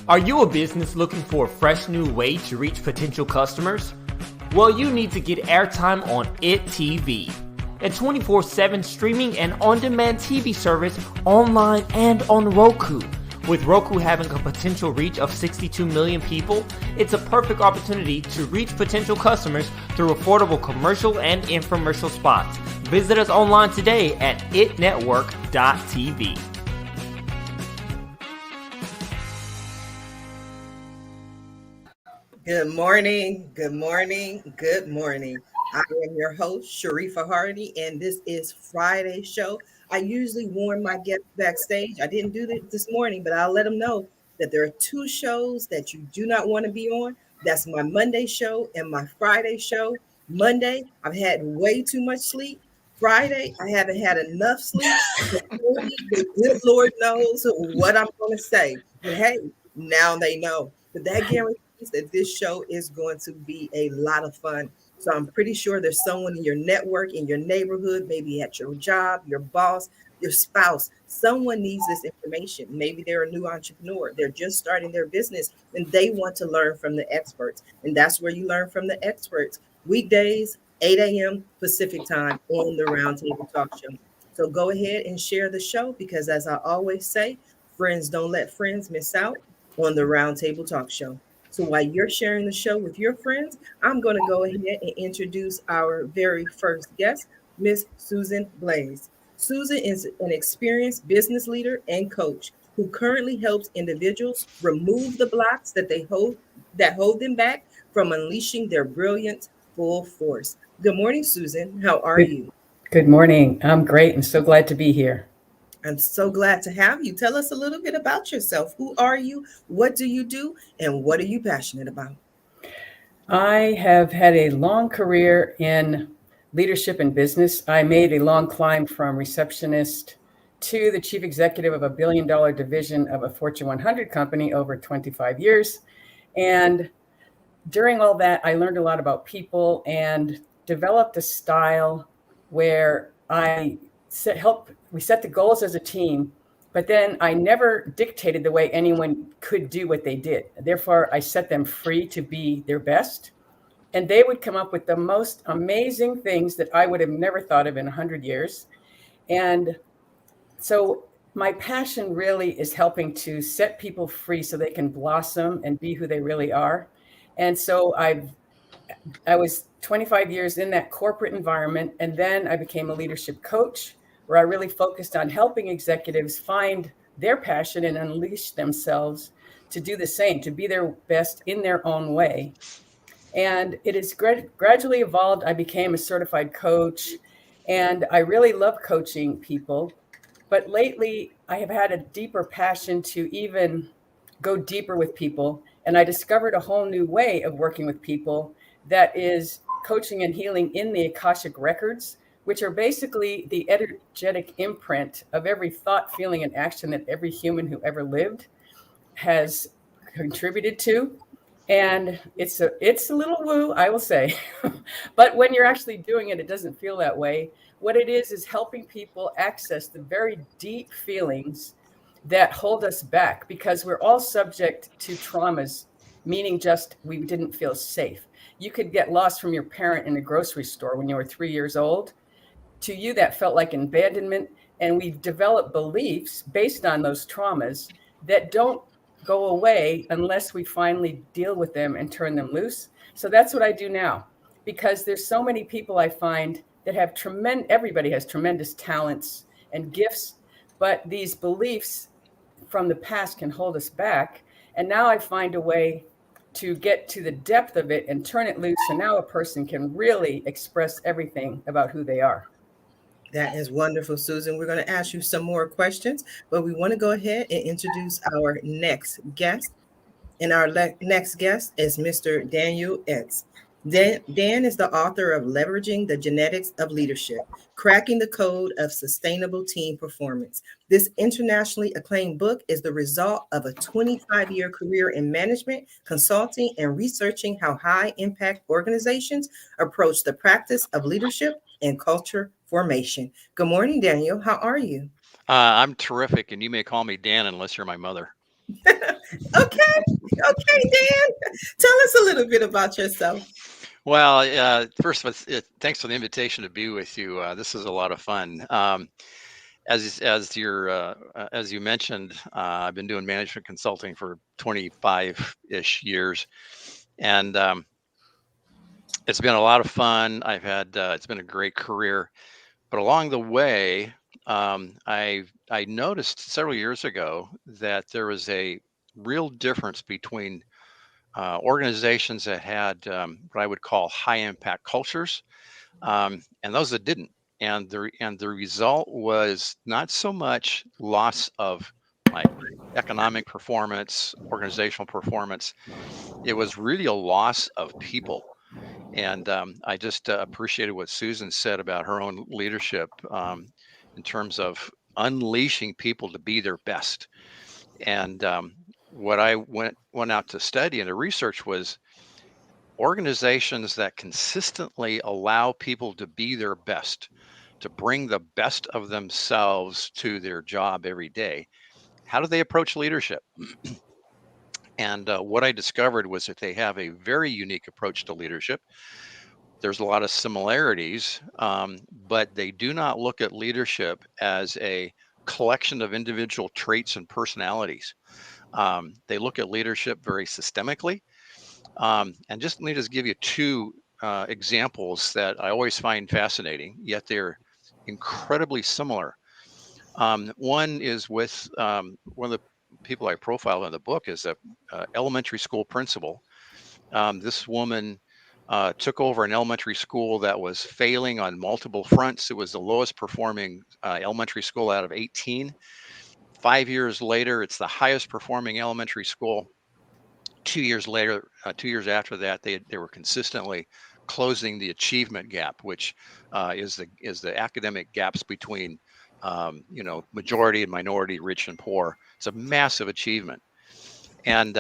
Are you a business looking for a fresh new way to reach potential customers? Well, you need to get airtime on It TV, a 24/7 streaming and on-demand TV service online and on Roku. With Roku having a potential reach of 62 million people, it's a perfect opportunity to reach potential customers through affordable commercial and infomercial spots. Visit us online today at itnetwork.tv. Good morning, good morning, good morning. I am your host, Sharifah Hardie, and this is Friday show. I usually warn my guests backstage. I didn't do it this morning, but I'll let them know that there are two shows that you do not want to be on. That's my Monday show and my Friday show. Monday, I've had way too much sleep. Friday, I haven't had enough sleep. Only the good Lord knows what I'm going to say. But hey, now they know. But that guarantees that this show is going to be a lot of fun. So I'm pretty sure there's someone in your network, in your neighborhood, maybe at your job, your boss, your spouse. Someone needs this information. Maybe they're a new entrepreneur. They're just starting their business and they want to learn from the experts. And that's where you learn from the experts. Weekdays, 8 a.m. Pacific time on the Roundtable Talk Show. So go ahead and share the show because, as I always say, friends don't let friends miss out on the Roundtable Talk Show. So while you're sharing the show with your friends, I'm going to go ahead and introduce our very first guest, Miss Susan Blais. Susan is an experienced business leader and coach who currently helps individuals remove the blocks that hold them back from unleashing their brilliance full force. Good morning, Susan. How are you? Good morning. I'm great and so glad to be here. I'm so glad to have you. Tell us a little bit about yourself. Who are you? What do you do? And what are you passionate about? I have had a long career in leadership and business. I made a long climb from receptionist to the chief executive of a billion-dollar division of a Fortune 100 company over 25 years. And during all that, I learned a lot about people and developed a style where we set the goals as a team, but then I never dictated the way anyone could do what they did. Therefore, I set them free to be their best. And they would come up with the most amazing things that I would have never thought of in 100 years. And so my passion really is helping to set people free so they can blossom and be who they really are. And so I was 25 years in that corporate environment, and then I became a leadership coach where I really focused on helping executives find their passion and unleash themselves to do the same, to be their best in their own way. And it has gradually evolved. I became a certified coach, and I really love coaching people. But lately, I have had a deeper passion to even go deeper with people. And I discovered a whole new way of working with people that is coaching and healing in the Akashic records, which are basically the energetic imprint of every thought, feeling, and action that every human who ever lived has contributed to. And it's a little woo, I will say. But when you're actually doing it, it doesn't feel that way. What it is helping people access the very deep feelings that hold us back, because we're all subject to traumas, meaning just we didn't feel safe. You could get lost from your parent in a grocery store when you were 3 years old. To you, that felt like abandonment. And we've developed beliefs based on those traumas that don't go away unless we finally deal with them and turn them loose. So that's what I do now, because there's so many people I find that have everybody has tremendous talents and gifts, but these beliefs from the past can hold us back. And now I find a way to get to the depth of it and turn it loose. And now a person can really express everything about who they are. That is wonderful, Susan. We're going to ask you some more questions, but we want to go ahead and introduce our next guest. And our next guest is Mr. Daniel Edds. Dan is the author of Leveraging the Genetics of Leadership, Cracking the Code of Sustainable Team Performance. This internationally acclaimed book is the result of a 25-year career in management, consulting, and researching how high-impact organizations approach the practice of leadership and culture formation. Good morning, Daniel. How are you? I'm terrific, and you may call me Dan unless you're my mother. Okay, okay, Dan. Tell us a little bit about yourself. Well, first of all, thanks for the invitation to be with you. This is a lot of fun. As you mentioned, I've been doing management consulting for 25-ish years, and it's been a lot of fun. It's been a great career, but along the way, I noticed several years ago that there was a real difference between organizations that had what I would call high impact cultures, and those that didn't. And the result was not so much loss of like economic performance, organizational performance. It was really a loss of people. And I just appreciated what Susan said about her own leadership in terms of unleashing people to be their best. And what I went out to study and to research was organizations that consistently allow people to be their best, to bring the best of themselves to their job every day. How do they approach leadership? And what I discovered was that they have a very unique approach to leadership. There's a lot of similarities, but they do not look at leadership as a collection of individual traits and personalities. They look at leadership very systemically. And just let me just give you two examples that I always find fascinating, yet they're incredibly similar. One is with one of the people I profile in the book is a elementary school principal. This woman took over an elementary school that was failing on multiple fronts. It was the lowest performing elementary school out of 18. 5 years later, it's the highest performing elementary school. 2 years later, 2 years after that, they were consistently closing the achievement gap, which is the academic gaps between majority and minority, rich and poor. It's a massive achievement. And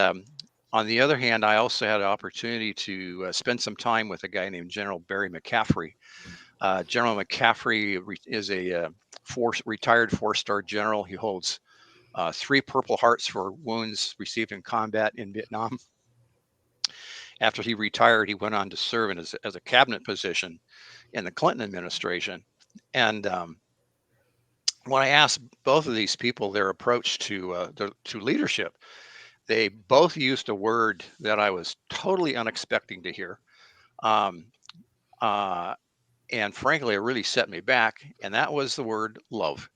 on the other hand, I also had an opportunity to spend some time with a guy named General Barry McCaffrey. General McCaffrey is a retired four-star general. He holds 3 Purple Hearts for wounds received in combat in Vietnam. After he retired, he went on to serve as a cabinet position in the Clinton administration. And when I asked both of these people their approach to leadership, they both used a word that I was totally unexpecting to hear. Um, and frankly, it really set me back. And that was the word love.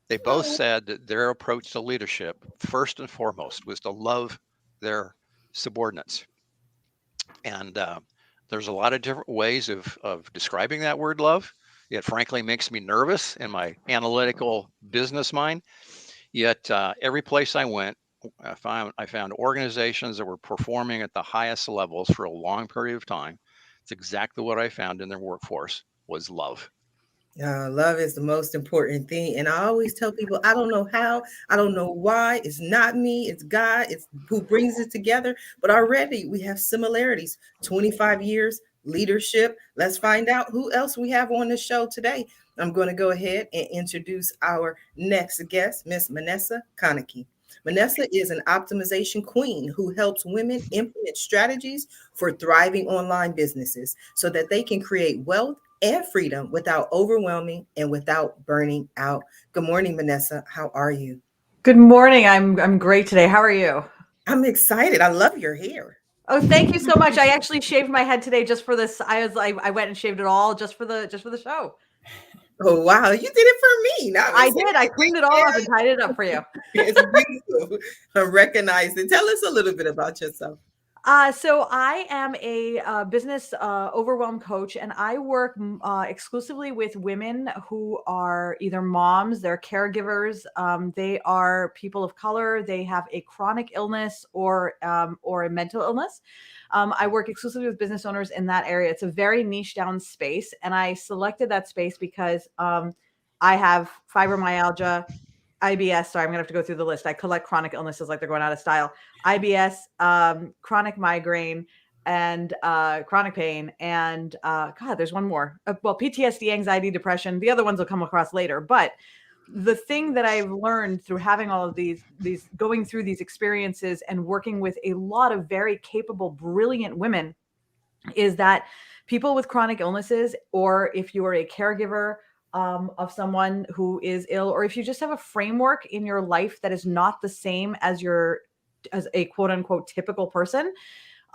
They both said that their approach to leadership, first and foremost, was to love their subordinates. And there's a lot of different ways of describing that word love. It frankly makes me nervous in my analytical business mind. Yet every place I went, I found organizations that were performing at the highest levels for a long period of time. It's exactly what I found in their workforce was love. Love is the most important thing. And I always tell people, I don't know how, I don't know why. It's not me, it's God, it's who brings it together. But already we have similarities. 25 years, leadership. Let's find out who else we have on the show today. I'm going to go ahead and introduce our next guest, Miss Minessa Konecky. Minessa is an optimization queen who helps women implement strategies for thriving online businesses so that they can create wealth and freedom without overwhelming and without burning out. Good morning, Minessa. How are you? Good morning. I'm great today. How are you? I'm excited. I love your hair. Oh, thank you so much. I actually shaved my head today just for this. I went and shaved it all just for the show. Oh wow, you did it for me. Not I did. I cleaned it all up and tied it up for you. It's beautiful. I recognize it. Tell us a little bit about yourself. So I am a business overwhelm coach, and I work exclusively with women who are either moms, they're caregivers, they are people of color, they have a chronic illness or a mental illness. I work exclusively with business owners in that area. It's a very niche down space, and I selected that space because I have fibromyalgia, IBS. Sorry, I'm gonna have to go through the list. I collect chronic illnesses like they're going out of style. IBS, chronic migraine, and chronic pain. And God, there's one more. Well, PTSD, anxiety, depression. The other ones will come across later. But the thing that I've learned through having all of these going through these experiences and working with a lot of very capable, brilliant women is that people with chronic illnesses, or if you are a caregiver of someone who is ill, or if you just have a framework in your life that is not the same as a quote unquote typical person,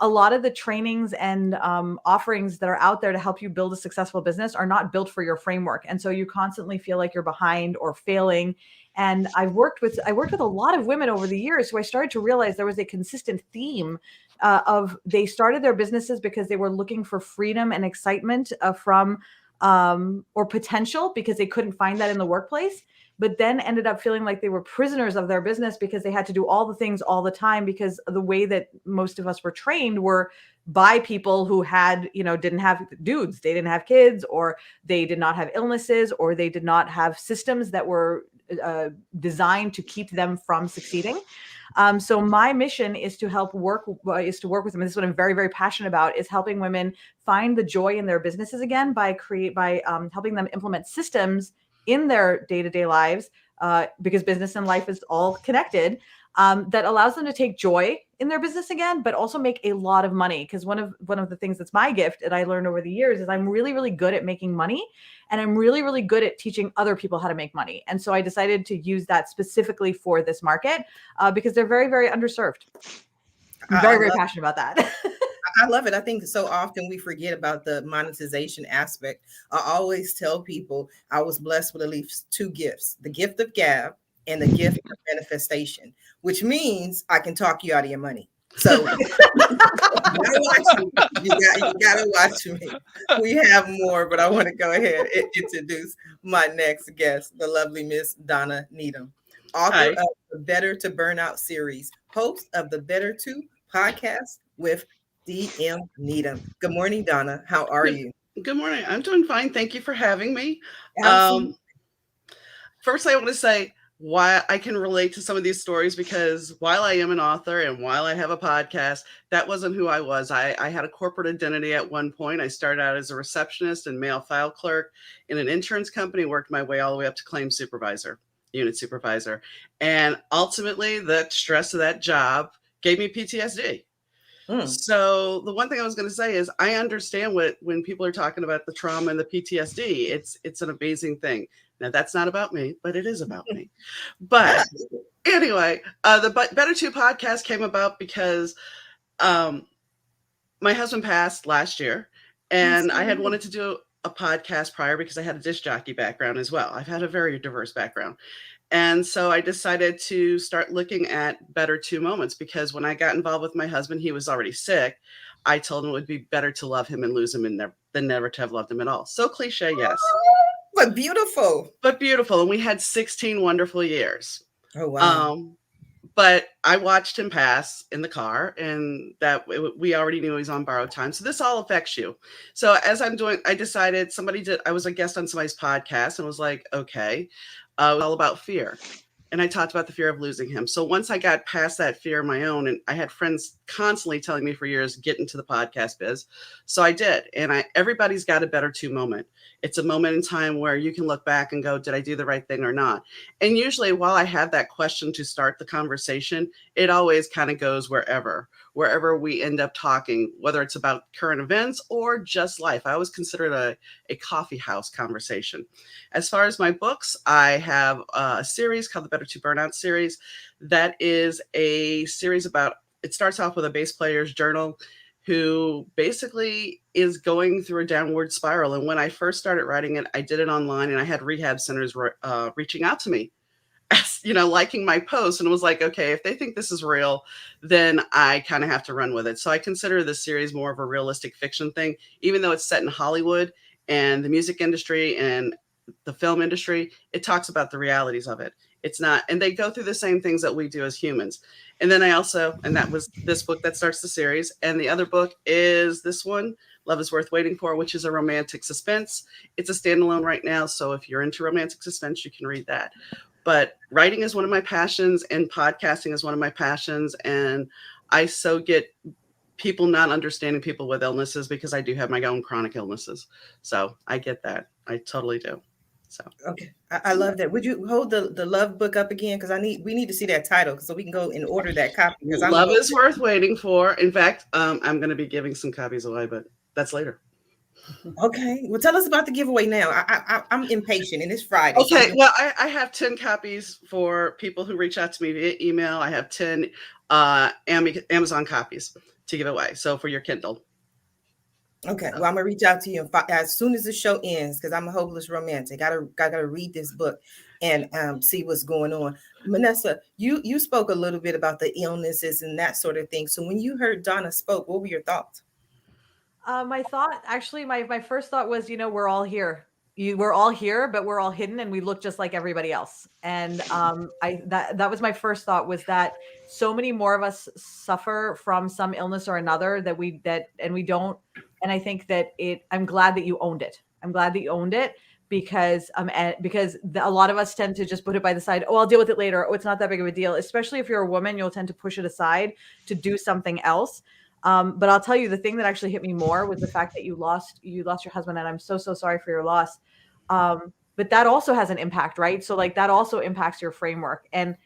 a lot of the trainings and offerings that are out there to help you build a successful business are not built for your framework. And so you constantly feel like you're behind or failing. And I worked with a lot of women over the years who I started to realize there was a consistent theme of they started their businesses because they were looking for freedom and excitement from or potential because they couldn't find that in the workplace, but then ended up feeling like they were prisoners of their business because they had to do all the things all the time, because the way that most of us were trained were by people who had, didn't have dudes, they didn't have kids, or they did not have illnesses, or they did not have systems that were designed to keep them from succeeding. So my mission is to work with them. This is what I'm very, very passionate about, is helping women find the joy in their businesses again by helping them implement systems in their day-to-day lives, because business and life is all connected, that allows them to take joy in their business again, but also make a lot of money. Because one of the things that's my gift that I learned over the years is I'm really, really good at making money, and I'm really, really good at teaching other people how to make money. And so I decided to use that specifically for this market because they're very, very underserved. I'm very, very passionate about that. I love it. I think so often we forget about the monetization aspect. I always tell people I was blessed with at least two gifts: the gift of gab and the gift of manifestation, which means I can talk you out of your money. So you gotta watch me. We have more, but I want to go ahead and introduce my next guest, the lovely Miss Donna Needham, author of the Better to Burnout series, host of the Better To podcast with DM Needham. Good morning, Donna. How are you? Good morning. I'm doing fine. Thank you for having me. First, I want to say why I can relate to some of these stories, because while I am an author and while I have a podcast, that wasn't who I was. I had a corporate identity at one point. I started out as a receptionist and mail file clerk in an insurance company, worked my way all the way up to claim supervisor, unit supervisor. And ultimately, the stress of that job gave me PTSD. So the one thing I was going to say is I understand when people are talking about the trauma and the PTSD, it's an amazing thing. Now, that's not about me, but it is about me. But anyway, the Better To podcast came about because my husband passed last year, and I had wanted to do a podcast prior because I had a disc jockey background as well. I've had a very diverse background. And so I decided to start looking at Better To moments, because when I got involved with my husband, he was already sick. I told him it would be better to love him and lose him than never to have loved him at all. So cliche, yes. But beautiful. And we had 16 wonderful years. Oh, wow. But I watched him pass in the car, and we already knew he was on borrowed time. So this all affects you. So as I decided I was a guest on somebody's podcast and was like, okay. It was all about fear. And I talked about the fear of losing him. So once I got past that fear of my own, and I had friends constantly telling me for years, get into the podcast biz. So I did. And everybody's got a Better To moment. It's a moment in time where you can look back and go, did I do the right thing or not? And usually while I have that question to start the conversation, it always kind of goes wherever we end up talking, whether it's about current events or just life. I always consider it a coffee house conversation. As far as my books, I have a series called the Better To Burnout series. That is a series it starts off with a bass player's journal who basically is going through a downward spiral. And when I first started writing it, I did it online, and I had rehab centers reaching out to me, liking my post, and it was like, okay, if they think this is real, then I kind of have to run with it. So I consider this series more of a realistic fiction thing, even though it's set in Hollywood and the music industry and the film industry. It talks about the realities of it. It's not, and they go through the same things that we do as humans. And then that was this book that starts the series. And the other book is this one, Love Is Worth Waiting For, which is a romantic suspense. It's a standalone right now. So if you're into romantic suspense, you can read that. But writing is one of my passions, and podcasting is one of my passions. And I so get people not understanding people with illnesses, because I do have my own chronic illnesses. So I get that. I totally do. So Okay, I love that. Would you hold the love book up again? Because we need to see that title so we can go and order that copy. Because I'm Love is Worth Waiting For. In fact, I'm going to be giving some copies away, but that's later. Okay. Well, tell us about the giveaway now. I'm impatient, and it's Friday. Okay. Well, I have 10 copies for people who reach out to me via email. I have 10 Amazon copies to give away. So for your Kindle. Okay. Well, I'm gonna reach out to you as soon as the show ends because I'm a hopeless romantic. Gotta read this book and see what's going on. Minessa, you spoke a little bit about the illnesses and that sort of thing. So when you heard Donna spoke, what were your thoughts? My thought, actually, my first thought was, we're all here. We're all here, but we're all hidden, and we look just like everybody else. And that was my first thought, was that so many more of us suffer from some illness or another and we don't. And I think that I'm glad that you owned it. I'm glad that you owned it because a lot of us tend to just put it by the side. Oh, I'll deal with it later. Oh, it's not that big of a deal. Especially if you're a woman, you'll tend to push it aside to do something else. But I'll tell you, the thing that actually hit me more was the fact that you lost your husband, and I'm so sorry for your loss. But that also has an impact, right? So like that also impacts your framework. And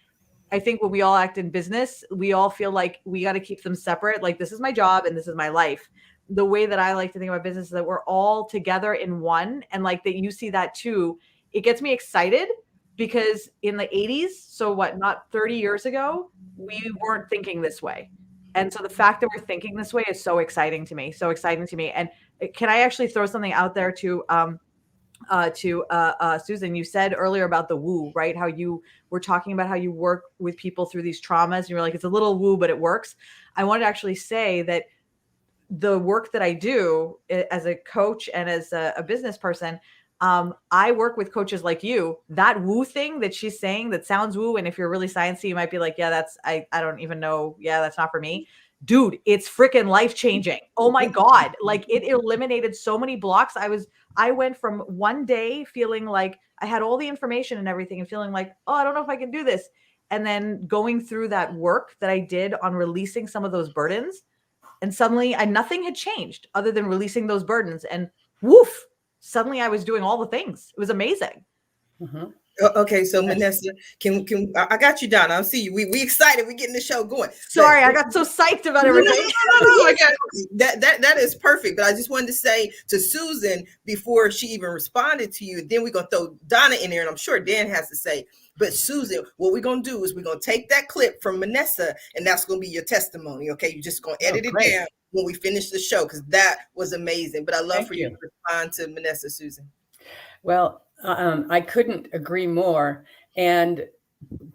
I think when we all act in business, we all feel like we got to keep them separate. Like, this is my job and this is my life. The way that I like to think about business is that we're all together in one, and like that you see that too. It gets me excited because in the 80s, so what, not 30 years ago, we weren't thinking this way. And so the fact that we're thinking this way is so exciting to me. And can I actually throw something out there to Susan? You said earlier about the woo, right? How you were talking about how you work with people through these traumas. And you're like, it's a little woo, but it works. I wanted to actually say that the work that I do as a coach and as a business person, I work with coaches like you. That woo thing that she's saying that sounds woo, and if you're really sciencey, you might be like, yeah, I don't even know. Yeah, that's not for me. Dude, it's freaking life-changing. Oh my God. Like, it eliminated so many blocks. I went from one day feeling like I had all the information and everything and feeling like, oh, I don't know if I can do this. And then going through that work that I did on releasing some of those burdens. And suddenly nothing had changed other than releasing those burdens. And woof, suddenly I was doing all the things. It was amazing. Mm-hmm. Okay, so Minessa, can I got you, Donna? I see you. We excited. We getting the show going. Sorry, I got so psyched about everything. No, that is perfect. But I just wanted to say to Susan before she even responded to you. Then we're gonna throw Donna in there, and I'm sure Dan has to say. But Susan, what we're gonna do is we're gonna take that clip from Minessa, and that's gonna be your testimony. Okay, you're just gonna edit it down when we finish the show because that was amazing. But I love for you to respond to Minessa, Susan. Well, I couldn't agree more. And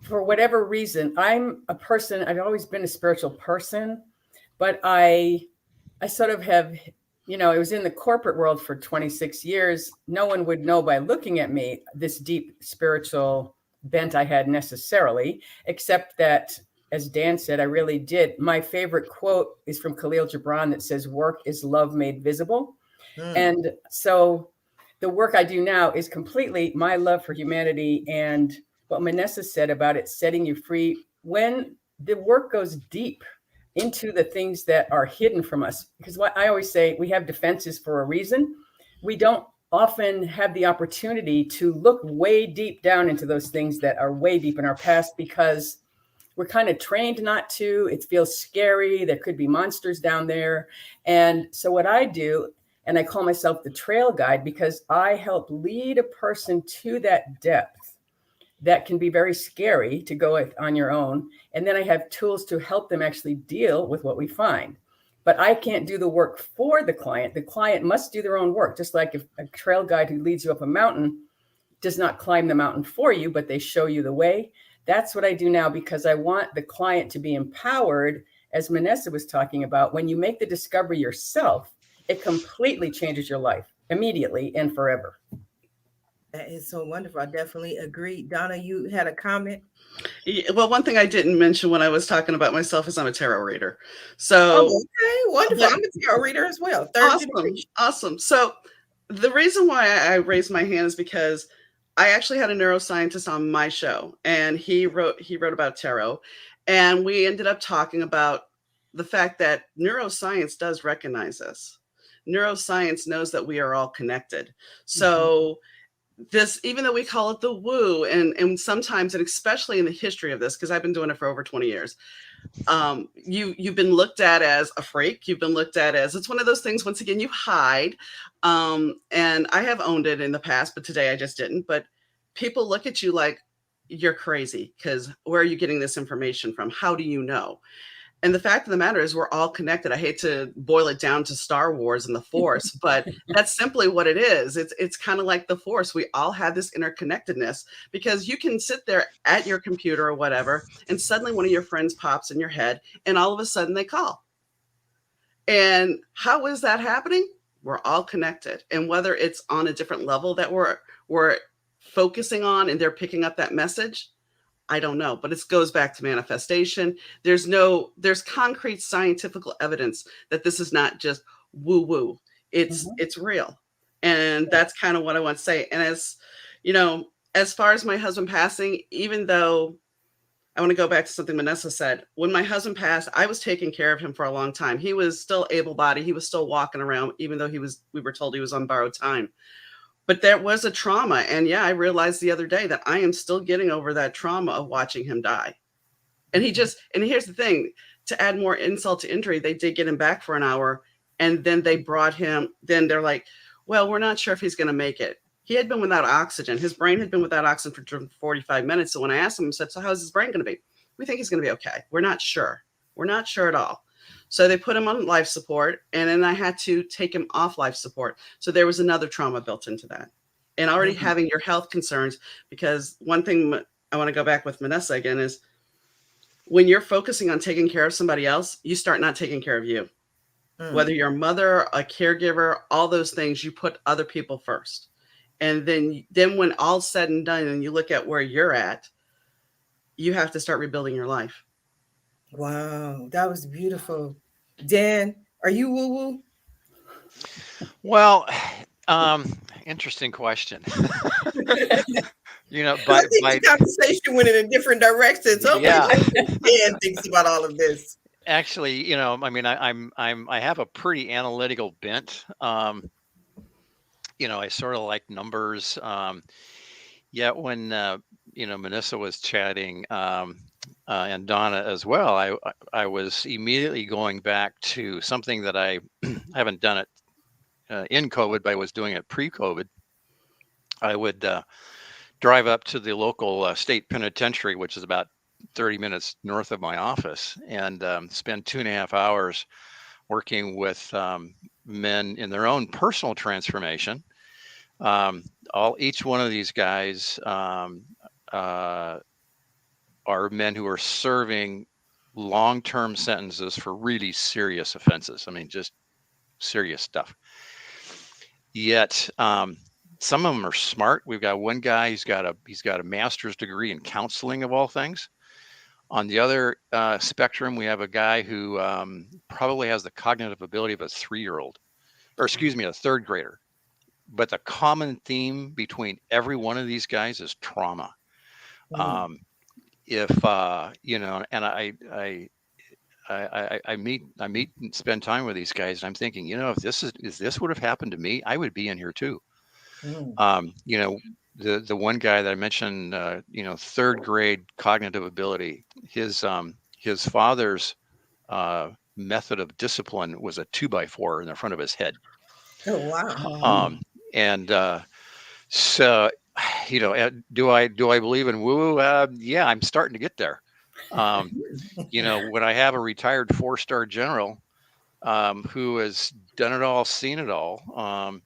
for whatever reason, I'm a person, I've always been a spiritual person, but I sort of have, it was in the corporate world for 26 years. No one would know by looking at me this deep spiritual bent I had necessarily, except that, as Dan said, I really did. My favorite quote is from Khalil Gibran that says, "Work is love made visible." And so the work I do now is completely my love for humanity and what Minessa said about it setting you free. When the work goes deep into the things that are hidden from us, because what I always say, we have defenses for a reason. We don't often have the opportunity to look way deep down into those things that are way deep in our past because we're kind of trained not to. It feels scary. There could be monsters down there. And so what I do, and I call myself the trail guide because I help lead a person to that depth that can be very scary to go on your own. And then I have tools to help them actually deal with what we find. But I can't do the work for the client. The client must do their own work. Just like if a trail guide who leads you up a mountain does not climb the mountain for you, but they show you the way. That's what I do now because I want the client to be empowered, as Minessa was talking about. When you make the discovery yourself, it completely changes your life immediately and forever. That is so wonderful. I definitely agree. Donna, you had a comment? Yeah, well, one thing I didn't mention when I was talking about myself is I'm a tarot reader. So okay, wonderful. I'm a tarot reader as well. Awesome. So the reason why I raised my hand is because I actually had a neuroscientist on my show, and he wrote about tarot, and we ended up talking about the fact that neuroscience does recognize us. Neuroscience knows that we are all connected. So this, even though we call it the woo, and sometimes, and especially in the history of this, because I've been doing it for over 20 years, you've been looked at as a freak. You've been looked at as, it's one of those things, once again, you hide. And I have owned it in the past, but today I just didn't. But people look at you like you're crazy, because where are you getting this information from? How do you know? And the fact of the matter is, we're all connected. I hate to boil it down to Star Wars and the Force, but that's simply what it is. It's kind of like the Force. We all have this interconnectedness, because you can sit there at your computer or whatever, and suddenly one of your friends pops in your head, and all of a sudden they call. And how is that happening? We're all connected. And whether it's on a different level that we're focusing on, and they're picking up that message, I don't know, but it goes back to manifestation. There's concrete scientific evidence that this is not just woo woo. It's real. And that's kind of what I want to say. And as you know, as far as my husband passing, even though I want to go back to something Minessa said, when my husband passed, I was taking care of him for a long time. He was still able-bodied. He was still walking around, even though we were told he was on borrowed time. But there was a trauma. And yeah, I realized the other day that I am still getting over that trauma of watching him die. And here's the thing, to add more insult to injury, they did get him back for an hour. And then then they're like, well, we're not sure if he's going to make it. He had been without oxygen. His brain had been without oxygen for 45 minutes. So when I asked him, I said, so how's his brain going to be? We think he's going to be okay. We're not sure. We're not sure at all. So they put him on life support, and then I had to take him off life support. So there was another trauma built into that. And already having your health concerns, because one thing I want to go back with Minessa again is, when you're focusing on taking care of somebody else, you start not taking care of you. Whether you're a mother, a caregiver, all those things, you put other people first. And then when all's said and done, and you look at where you're at, you have to start rebuilding your life. Wow, that was beautiful. Dan, are you woo-woo? Well, interesting question. I think the conversation went in a different direction. So yeah, Dan thinks about all of this. Actually, I mean, I have a pretty analytical bent. I sort of like numbers. Yet when Minessa was chatting, and Donna as well, I was immediately going back to something that I haven't done it in COVID, but I was doing it pre-COVID. I would drive up to the local state penitentiary, which is about 30 minutes north of my office, and spend 2.5 hours working with men in their own personal transformation. Each one of these guys are men who are serving long-term sentences for really serious offenses. I mean, just serious stuff. Yet some of them are smart. We've got one guy, he's got a master's degree in counseling, of all things. On the other spectrum, we have a guy who probably has the cognitive ability of a 3-year-old, or excuse me, a 3rd grader. But the common theme between every one of these guys is trauma. I meet and spend time with these guys, and I'm thinking, if this would have happened to me, I would be in here too. The one guy that I mentioned, 3rd grade cognitive ability, his father's method of discipline was a 2x4 in the front of his head. Oh, wow. So, do I believe in woo? Yeah, I'm starting to get there. When I have a retired 4-star general who has done it all, seen it all,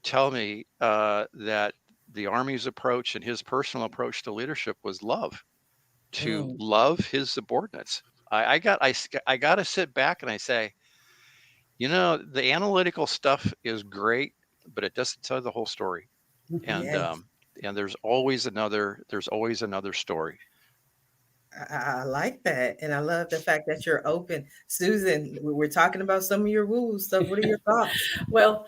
tell me that the Army's approach and his personal approach to leadership was love, to love his subordinates. I got to sit back and I say, the analytical stuff is great, but it doesn't tell the whole story. And Yes. And there's always another story. I like that. And I love the fact that you're open. Susan, we're talking about some of your woo stuff. What are your thoughts? Well,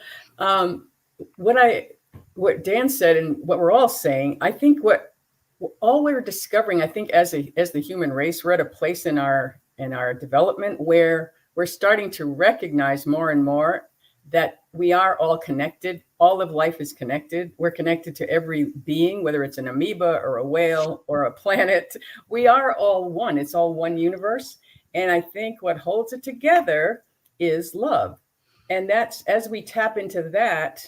what Dan said and what we're all saying, I think what all we're discovering, I think as the human race, we're at a place in our development where we're starting to recognize more and more that we are all connected. All of life is connected. We're connected to every being, whether it's an amoeba or a whale or a planet. We are all one. It's all one universe. And I think what holds it together is love. And that's, as we tap into that,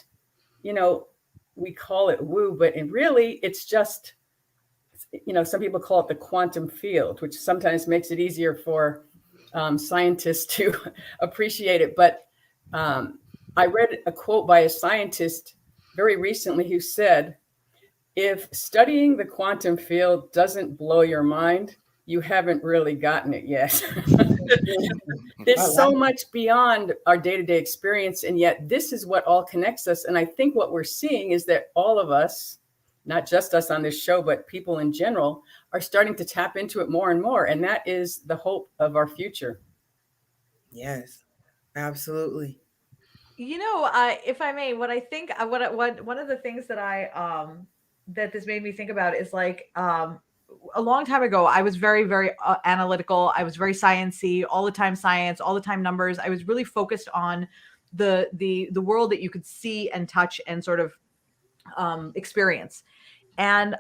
you know, we call it woo, but really it's just, you know, some people call it the quantum field, which sometimes makes it easier for scientists to appreciate it. But I read a quote by a scientist very recently who said, if studying the quantum field doesn't blow your mind, you haven't really gotten it yet. There's so much beyond our day-to-day experience, and yet this is what all connects us. And I think what we're seeing is that all of us, not just us on this show, but people in general, are starting to tap into it more and more. And that is the hope of our future. Yes, absolutely. You know, if I may, what I think, what one of the things that that this made me think about is like, a long time ago, I was very, very analytical. I was very sciencey, all the time science, all the time numbers. I was really focused on the world that you could see and touch and sort of experience. And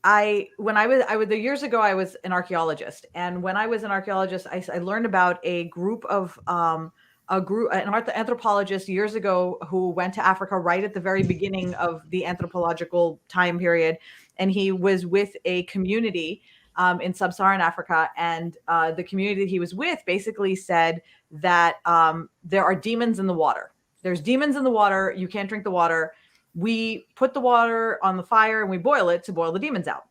years ago, I was an archaeologist. And when I was an archaeologist, I learned about a group of an anthropologist years ago who went to Africa right at the very beginning of the anthropological time period. And he was with a community in sub-Saharan Africa. And the community that he was with basically said that there are demons in the water. There's demons in the water. You can't drink the water. We put the water on the fire and we boil it to boil the demons out.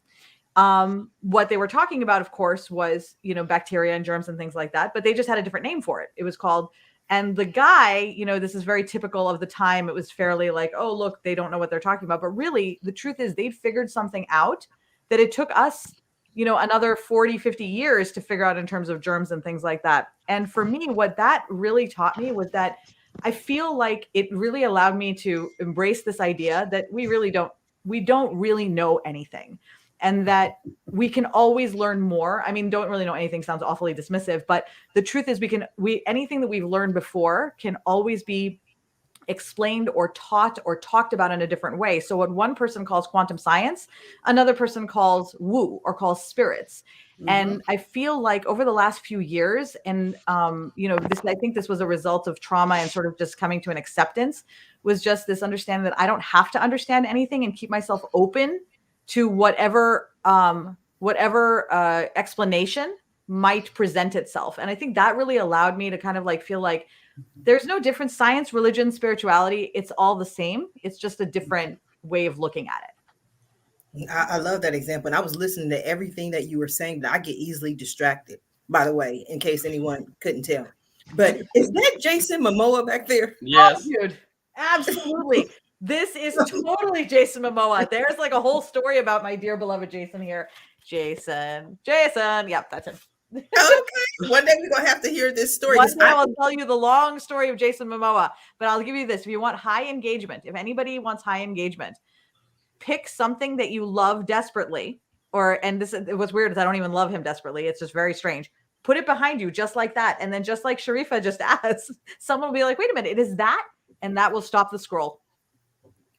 What they were talking about, of course, was, you know, bacteria and germs and things like that, but they just had a different name for it. It was called, and the guy, you know, this is very typical of the time. It was fairly like, oh, look, they don't know what they're talking about. But really, the truth is they'd figured something out that it took us, you know, another 40, 50 years to figure out in terms of germs and things like that. And for me, what that really taught me was that I feel like it really allowed me to embrace this idea that we don't really know anything, and that we can always learn more. I mean, don't really know anything sounds awfully dismissive, but the truth is anything that we've learned before can always be explained or taught or talked about in a different way. So what one person calls quantum science, another person calls woo or calls spirits. Mm-hmm. And I feel like over the last few years, and you know, I think this was a result of trauma and sort of just coming to an acceptance, was just this understanding that I don't have to understand anything and keep myself open to whatever explanation might present itself. And I think that really allowed me to kind of like feel like there's no difference. Science, religion, spirituality, it's all the same. It's just a different way of looking at it. I love that example. And I was listening to everything that you were saying, but I get easily distracted, by the way, in case anyone couldn't tell. But is that Jason Momoa back there? Yes. Oh, dude, absolutely. This is totally Jason Momoa. There's like a whole story about my dear beloved Jason here. Jason. Yep, that's him. Okay. One day we're going to have to hear this story. One day I'll tell you the long story of Jason Momoa, but I'll give you this. If you want high engagement, if anybody wants high engagement, pick something that you love desperately, and what's weird is I don't even love him desperately. It's just very strange. Put it behind you just like that. And then just like Sharifah just asked, someone will be like, wait a minute, it is that? And that will stop the scroll.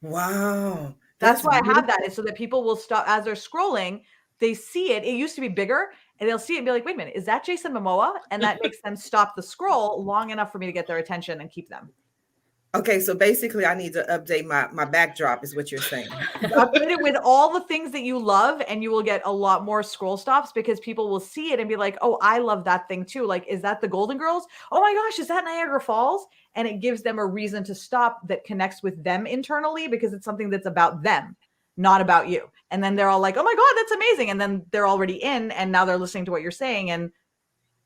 Wow. That's why I have that, is so that people will stop as they're scrolling. They see it. It used to be bigger, and they'll see it and be like, wait a minute, is that Jason Momoa? And that makes them stop the scroll long enough for me to get their attention and keep them. Okay, so basically I need to update my backdrop is what you're saying. Update it with all the things that you love, and you will get a lot more scroll stops because people will see it and be like, oh, I love that thing too. Like, is that the Golden Girls? Oh my gosh, is that Niagara Falls? And it gives them a reason to stop that connects with them internally because it's something that's about them, not about you. And then they're all like, oh my God, that's amazing. And then they're already in, and now they're listening to what you're saying, and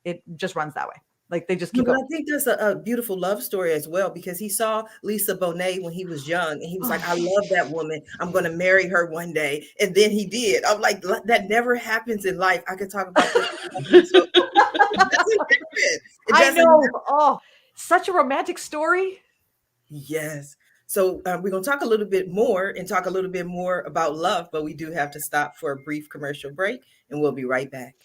it just runs that way. Like they just keep going. I think there's a beautiful love story as well, because he saw Lisa Bonet when he was young, and he was like, I love that woman. I'm going to marry her one day. And then he did. I'm like, that never happens in life. I could talk about this. I know. Oh, such a romantic story. Yes. So we're going to talk a little bit more about love, but we do have to stop for a brief commercial break, and we'll be right back.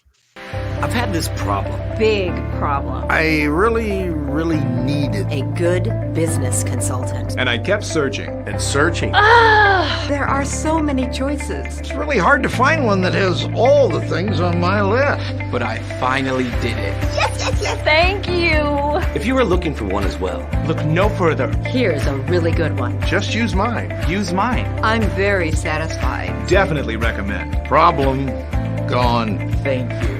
I've had this problem. Big problem. I really needed A good business consultant. And I kept searching. and searching. There are so many choices. It's really hard to find one that has all the things on my list. But I finally did it. Yes. Thank you. If you are looking for one as well, Look no further. Here's a really good one. Just use mine. Use mine. I'm very satisfied. Definitely recommend. Problem gone. Thank you.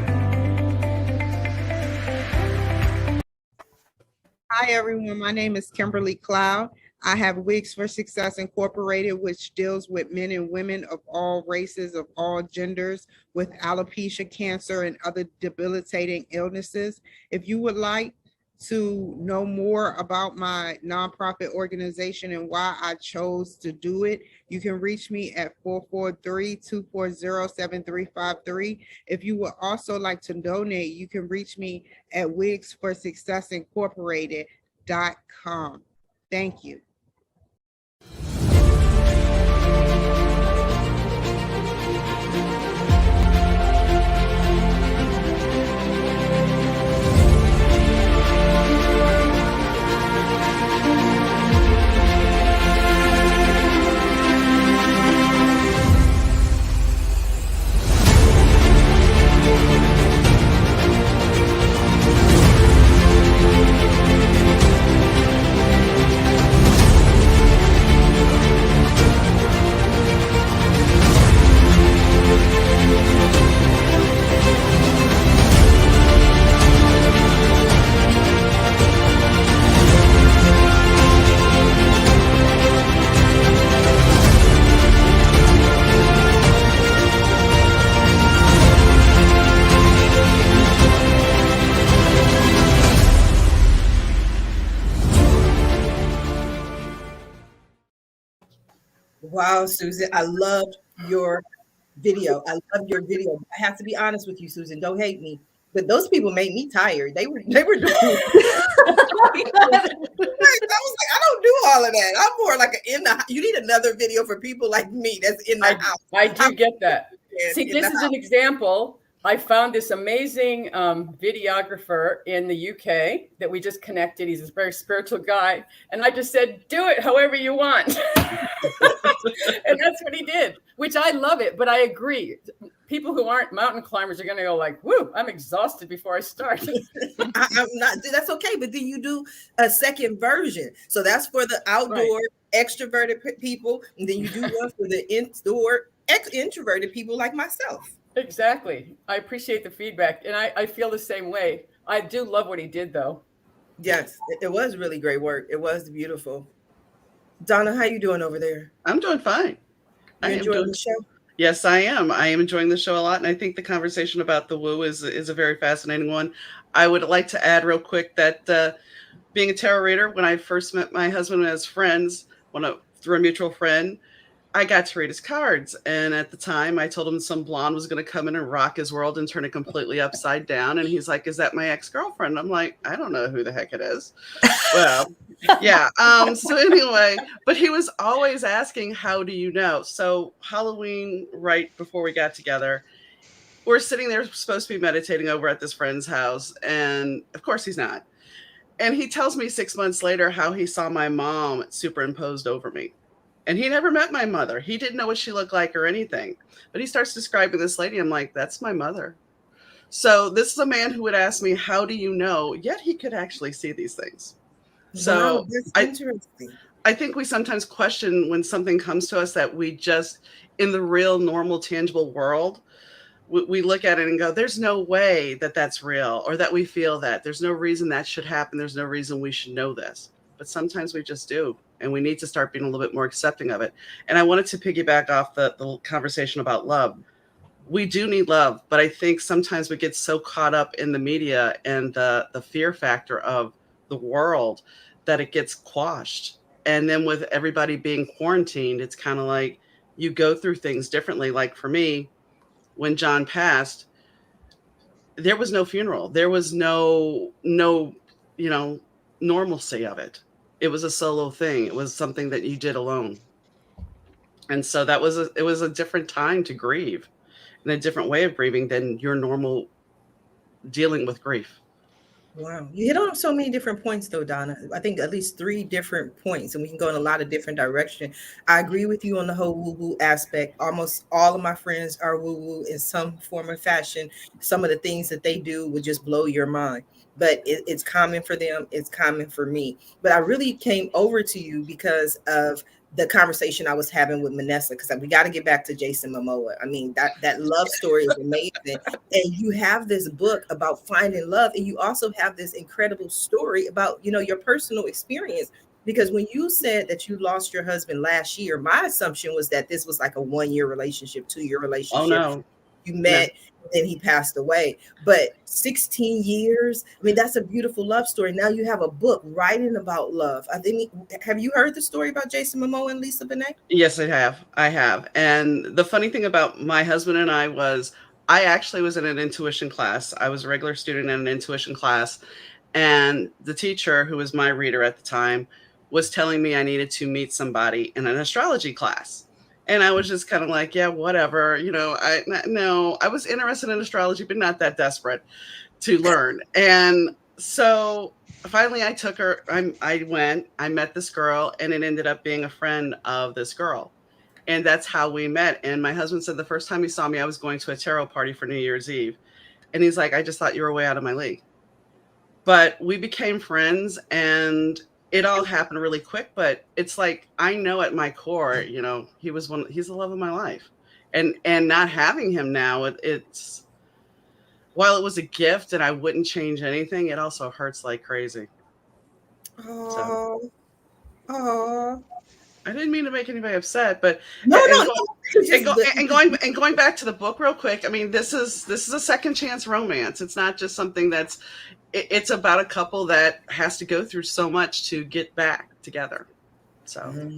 Hi, everyone. My name is Kimberly Cloud. I have Wigs for Success Incorporated, which deals with men and women of all races, of all genders, with alopecia, cancer, and other debilitating illnesses. If you would like to know more about my nonprofit organization and why I chose to do it, you can reach me at 443-240-7353. If you would also like to donate, you can reach me at wigsforsuccessincorporated.com. Thank you. Wow, Susan, I loved your video. I loved your video. I have to be honest with you, Susan. Don't hate me, but those people made me tired. They were doing. I was like, I don't do all of that. I'm more like you need another video for people like me that's in the house. I do get that. See, In this the is an example. I found this amazing videographer in the UK that we just connected. He's a very spiritual guy. And I just said, do it however you want. And that's what he did, which I love it. But I agree. People who aren't mountain climbers are going to go like, whoo, I'm exhausted before I start. I'm not. That's okay. But then you do a second version. So that's for the outdoor extroverted people. And then you do one for the indoor introverted people like myself. Exactly. I appreciate the feedback. And I feel the same way. I do love what he did, though. Yes, it was really great work. It was beautiful. Donna, how you doing over there? I'm doing fine. You enjoying the show? Yes, I am. I am enjoying the show a lot. And I think the conversation about the woo is a very fascinating one. I would like to add real quick that being a tarot reader, when I first met my husband as friends, through a mutual friend, I got to read his cards. And at the time, I told him some blonde was going to come in and rock his world and turn it completely upside down. And he's like, is that my ex-girlfriend? I'm like, I don't know who the heck it is. Well, yeah. So anyway, but he was always asking, how do you know? So Halloween, right before we got together, we're sitting there supposed to be meditating over at this friend's house. And of course he's not. And he tells me 6 months later how he saw my mom superimposed over me. And he never met my mother. He didn't know what she looked like or anything. But he starts describing this lady. I'm like, that's my mother. So this is a man who would ask me, how do you know? Yet he could actually see these things. So wow, that's interesting. I think we sometimes question when something comes to us that we just, in the real, normal, tangible world, we look at it and go, there's no way that that's real, or that we feel that. There's no reason that should happen. There's no reason we should know this. But sometimes we just do. And we need to start being a little bit more accepting of it. And I wanted to piggyback off the conversation about love. We do need love, but I think sometimes we get so caught up in the media and the fear factor of the world that it gets quashed. And then with everybody being quarantined, it's kind of like you go through things differently. Like for me, when John passed, there was no funeral. There was no normalcy of it. It was a solo thing. It was something that you did alone. And so it was a different time to grieve, and a different way of grieving than your normal dealing with grief. Wow. You hit on so many different points though, Donna. I think at least 3 different points, and we can go in a lot of different directions. I agree with you on the whole woo-woo aspect. Almost all of my friends are woo-woo in some form or fashion. Some of the things that they do would just blow your mind. But it's common for them, it's common for me. But I really came over to you because of the conversation I was having with Minessa, because we got to get back to Jason Momoa. I mean, that love story is amazing. And you have this book about finding love, and you also have this incredible story about, your personal experience. Because when you said that you lost your husband last year, my assumption was that this was like a 1-year relationship, 2-year Oh relationship. no. You met, then he passed away. But 16 years, I mean, that's a beautiful love story. Now you have a book writing about love. I think, have you heard the story about Jason Momoa and Lisa Bonet? Yes, I have. And the funny thing about my husband and I was, I actually was in an intuition class. I was a regular student in an intuition class. And the teacher, who was my reader at the time, was telling me I needed to meet somebody in an astrology class. And I was just kind of like, yeah, whatever. I was interested in astrology, but not that desperate to learn. And so finally I took her, I went, I met this girl, and it ended up being a friend of this girl. And that's how we met. And my husband said the first time he saw me, I was going to a tarot party for New Year's Eve. And he's like, I just thought you were way out of my league. But we became friends, and it all happened really quick. But it's like, I know at my core, he's the love of my life. And not having him now, it's, while it was a gift and I wouldn't change anything, it also hurts like crazy. Oh, oh. I didn't mean to make anybody upset, but No. going back to the book real quick. I mean, this is a second chance romance. It's not just something it's about a couple that has to go through so much to get back together. So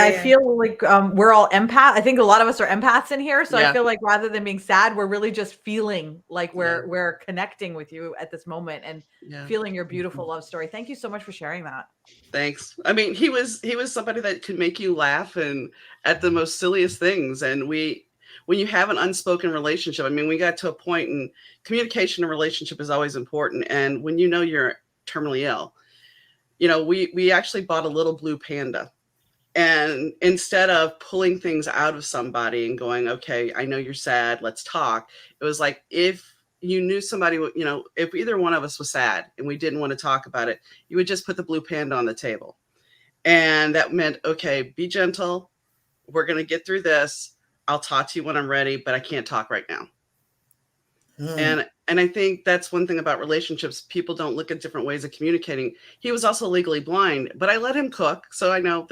I feel like we're all empath. I think a lot of us are empaths in here. So I feel like rather than being sad, we're really just feeling like we're connecting with you at this moment and feeling your beautiful love story. Thank you so much for sharing that. Thanks. I mean, he was somebody that could make you laugh and at the most silliest things. And when you have an unspoken relationship, I mean, we got to a point, and communication in a relationship is always important. And when you're terminally ill, we actually bought a little blue panda. And instead of pulling things out of somebody and going, okay, I know you're sad, let's talk. It was like, if you knew somebody, if either one of us was sad and we didn't want to talk about it, you would just put the blue panda on the table. And that meant, okay, be gentle. We're going to get through this. I'll talk to you when I'm ready, but I can't talk right now. And I think that's one thing about relationships. People don't look at different ways of communicating. He was also legally blind, but I let him cook. So I know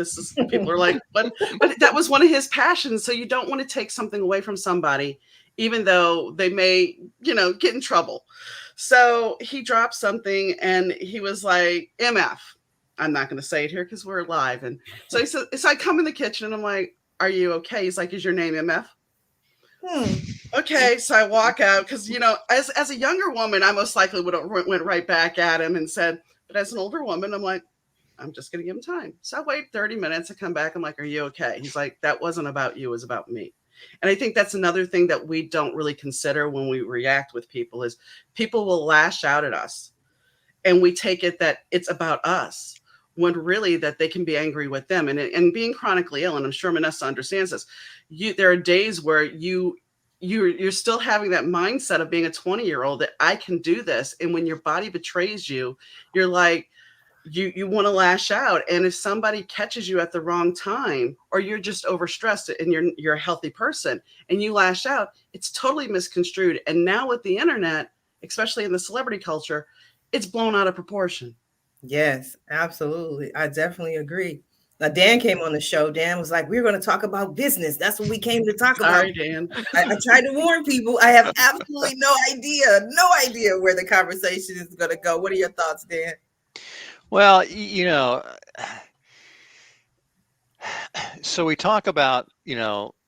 people are like, but that was one of his passions. So you don't want to take something away from somebody, even though they may, get in trouble. So he dropped something and he was like, MF. I'm not going to say it here because we're live. And so he said, so I come in the kitchen and I'm like, are you okay? He's like, is your name MF? Okay, so I walk out because, as a younger woman, I most likely would have went right back at him and said, but as an older woman, I'm like, I'm just going to give him time. So I wait 30 minutes. I come back. I'm like, are you okay? He's like, that wasn't about you. It was about me. And I think that's another thing that we don't really consider when we react with people is people will lash out at us and we take it that it's about us, when really that they can be angry with them. And being chronically ill, and I'm sure Minessa understands this, there are days where you're still having that mindset of being a 20-year-old that I can do this. And when your body betrays you, you're like, you want to lash out. And if somebody catches you at the wrong time, or you're just overstressed and you're a healthy person and you lash out, it's totally misconstrued. And now with the internet, especially in the celebrity culture, it's blown out of proportion. Yes, absolutely. I definitely agree. Now, Dan came on the show. Dan was like, we're going to talk about business. That's what we came to talk about. Sorry, Dan. I tried to warn people. I have absolutely no idea where the conversation is going to go. What are your thoughts, Dan? Well, so we talk about,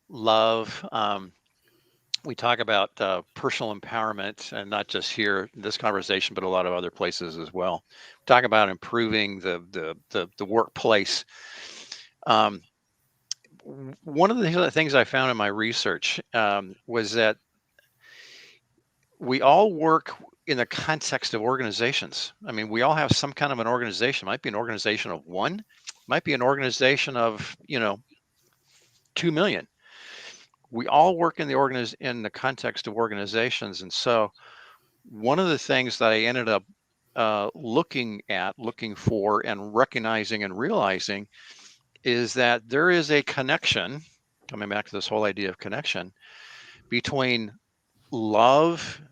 love. We talk about personal empowerment, and not just here in this conversation, but a lot of other places as well. We talk about improving the workplace. One of the things I found in my research was that we all work in the context of organizations. I mean, we all have some kind of an organization. It might be an organization of one, might be an organization of, 2 million. We all work in the context of organizations. And so one of the things that I ended up looking for and recognizing and realizing is that there is a connection, coming back to this whole idea of connection, between love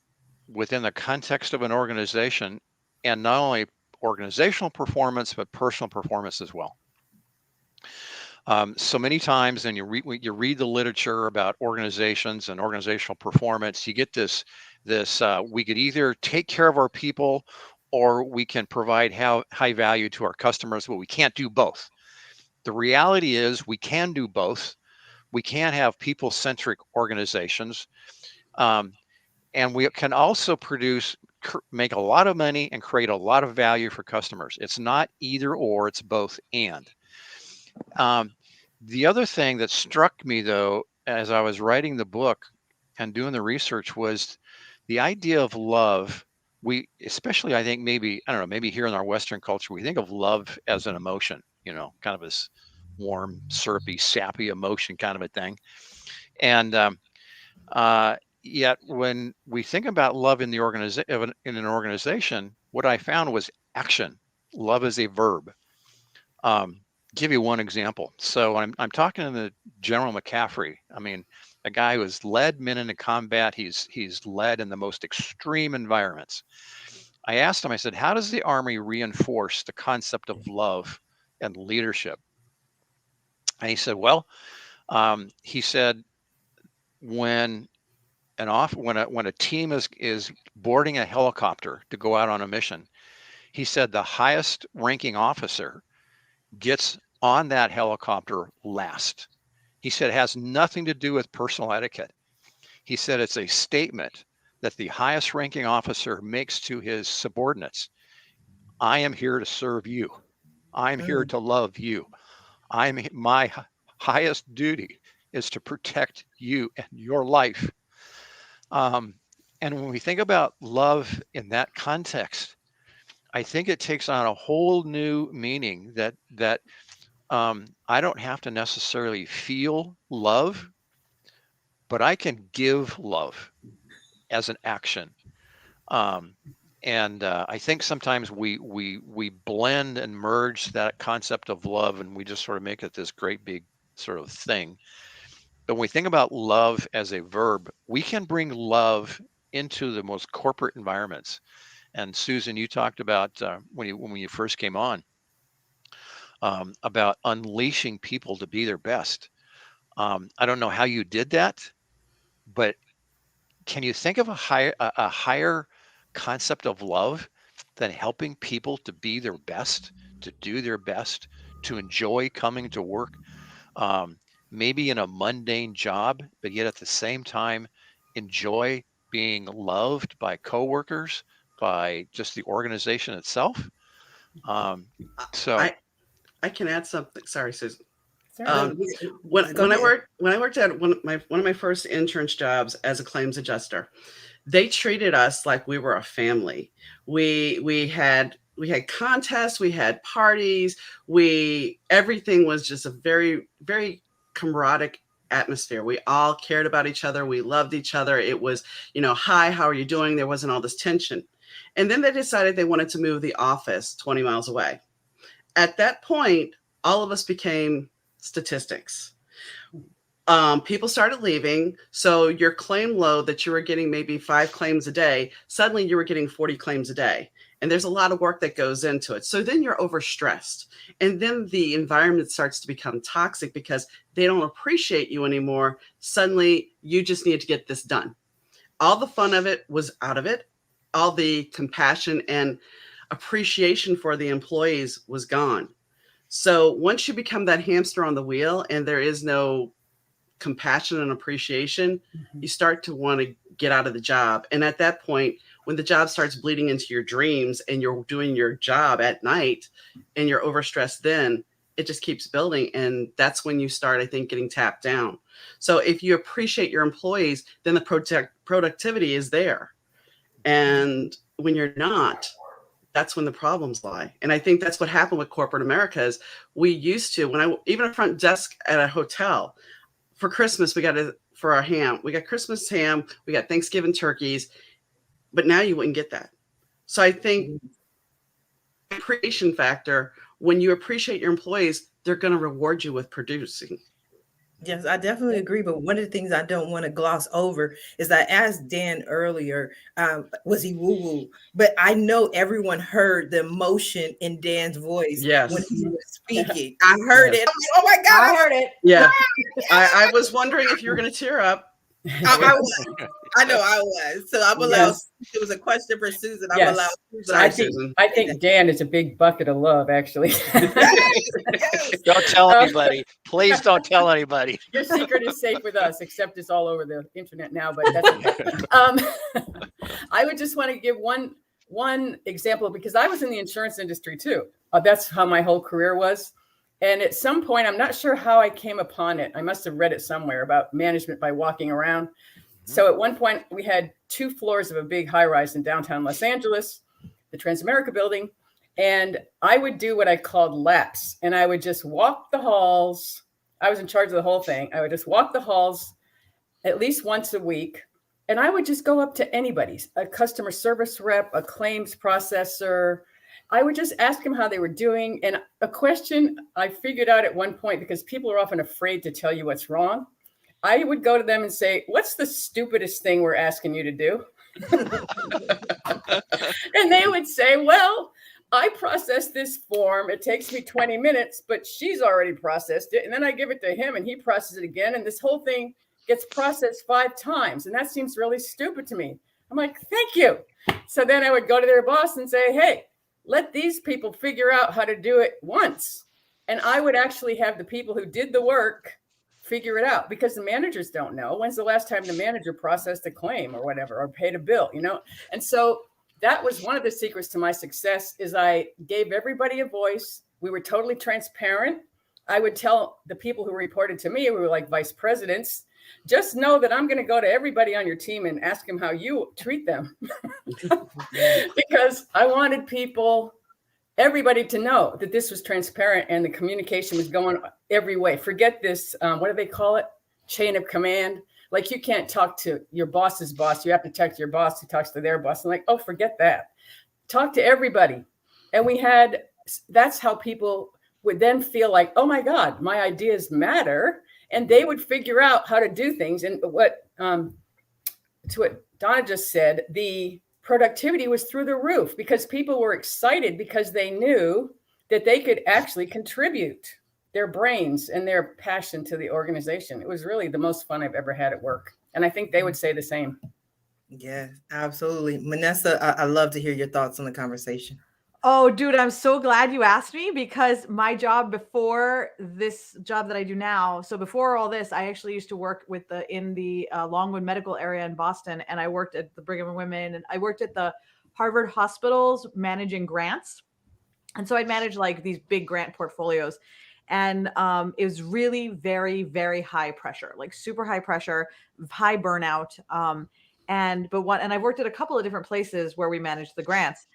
within the context of an organization and not only organizational performance, but personal performance as well. So many times, and you read the literature about organizations and organizational performance, you get this we could either take care of our people or we can provide high value to our customers, but we can't do both. The reality is we can do both. We can have people-centric organizations, and we can also make a lot of money and create a lot of value for customers. It's not either or, it's both and. The other thing that struck me, though, as I was writing the book and doing the research, was the idea of love. We, especially, I think maybe here in our Western culture, we think of love as an emotion, kind of this warm, syrupy, sappy emotion kind of a thing. And yet when we think about love in an organization, what I found was action. Love is a verb. Give you one example. So I'm talking to the General McCaffrey. I mean, a guy who has led men into combat. He's led in the most extreme environments. I asked him, I said, how does the Army reinforce the concept of love and leadership? And he said, well, when a team is boarding a helicopter to go out on a mission, he said the highest ranking officer gets on that helicopter last. He said it has nothing to do with personal etiquette. He said it's a statement that the highest ranking officer makes to his subordinates. I am here to serve you. I'm here to love you. My highest duty is to protect you and your life. And when we think about love in that context, I think it takes on a whole new meaning that I don't have to necessarily feel love, but I can give love as an action. And I think sometimes we blend and merge that concept of love, and we just sort of make it this great big sort of thing. But when we think about love as a verb, we can bring love into the most corporate environments. And Susan, you talked about when you first came on about unleashing people to be their best. I don't know how you did that, but can you think of a higher concept of love than helping people to be their best, to do their best, to enjoy coming to work, maybe in a mundane job, but yet at the same time enjoy being loved by coworkers, by just the organization itself? I can add something. Sorry, Susan. Sorry. When I worked at one of my first interns jobs as a claims adjuster, they treated us like we were a family. We had contests, we had parties, everything was just a very, very camaraderie atmosphere. We all cared about each other. We loved each other. It was, hi, how are you doing? There wasn't all this tension. And then they decided they wanted to move the office 20 miles away. At that point, all of us became statistics. People started leaving. So your claim load that you were getting maybe 5 claims a day, suddenly you were getting 40 claims a day. And there's a lot of work that goes into it. So then you're overstressed. And then the environment starts to become toxic because they don't appreciate you anymore. Suddenly you just need to get this done. All the fun of it was out of it. All the compassion and appreciation for the employees was gone. So once you become that hamster on the wheel and there is no compassion and appreciation, you start to want to get out of the job. And at that point, when the job starts bleeding into your dreams and you're doing your job at night and you're overstressed, then it just keeps building. And that's when you start, I think, getting tapped down. So if you appreciate your employees, then the productivity is there. And when you're not, that's when the problems lie. And I think that's what happened with corporate America is we used to, even a front desk at a hotel, for Christmas, for our ham, we got Christmas ham, we got Thanksgiving turkeys, but now you wouldn't get that. So I think appreciation factor, when you appreciate your employees, they're going to reward you with producing. Yes, I definitely agree. But one of the things I don't want to gloss over is I asked Dan earlier, was he woo-woo? But I know everyone heard the emotion in Dan's voice when he was speaking. I heard it. I'm like, oh my God. I heard it. Yeah. I was wondering if you were going to tear up. I was. I know I was. So I'm allowed. It was a question for Susan. I'm allowed. Susan. I think Dan is a big bucket of love, actually. Don't tell anybody. Please don't tell anybody. Your secret is safe with us, except it's all over the internet now. But that's okay. I would just want to give one example because I was in the insurance industry too. That's how my whole career was. And at some point, I'm not sure how I came upon it. I must have read it somewhere about management by walking around. So at one point, we had 2 floors of a big high rise in downtown Los Angeles, the Transamerica building. And I would do what I called laps. And I would just walk the halls. I was in charge of the whole thing. I would just walk the halls at least once a week. And I would just go up to anybody, a customer service rep, a claims processor. I would just ask them how they were doing. And a question I figured out at one point, because people are often afraid to tell you what's wrong. I would go to them and say, what's the stupidest thing we're asking you to do? And they would say, well, I processed this form. It takes me 20 minutes, but she's already processed it. And then I give it to him and he processes it again. And this whole thing gets processed 5 times. And that seems really stupid to me. I'm like, thank you. So then I would go to their boss and say, hey, let these people figure out how to do it once. And I would actually have the people who did the work figure it out because the managers don't know. When's the last time the manager processed a claim or whatever, or paid a bill, And so that was one of the secrets to my success is I gave everybody a voice. We were totally transparent. I would tell the people who reported to me, we were like vice presidents, just know that I'm going to go to everybody on your team and ask them how you treat them. Because I wanted everybody to know that this was transparent and the communication was going every way. Forget this, what do they call it? Chain of command. Like you can't talk to your boss's boss. You have to talk to your boss who talks to their boss. I'm like, oh, forget that. Talk to everybody. And that's how people would then feel like, oh my God, my ideas matter. And they would figure out how to do things. And to what Donna just said, the productivity was through the roof because people were excited because they knew that they could actually contribute their brains and their passion to the organization. It was really the most fun I've ever had at work. And I think they would say the same. Yeah, absolutely. Minessa, I love to hear your thoughts on the conversation. Oh, dude, I'm so glad you asked me because my job before this job that I do now. So before all this, I actually used to work in the Longwood medical area in Boston. And I worked at the Brigham and Women and I worked at the Harvard hospitals managing grants. And so I'd manage like these big grant portfolios. And it was really very, very high pressure, like super high pressure, high burnout. And I've worked at a couple of different places where we managed the grants.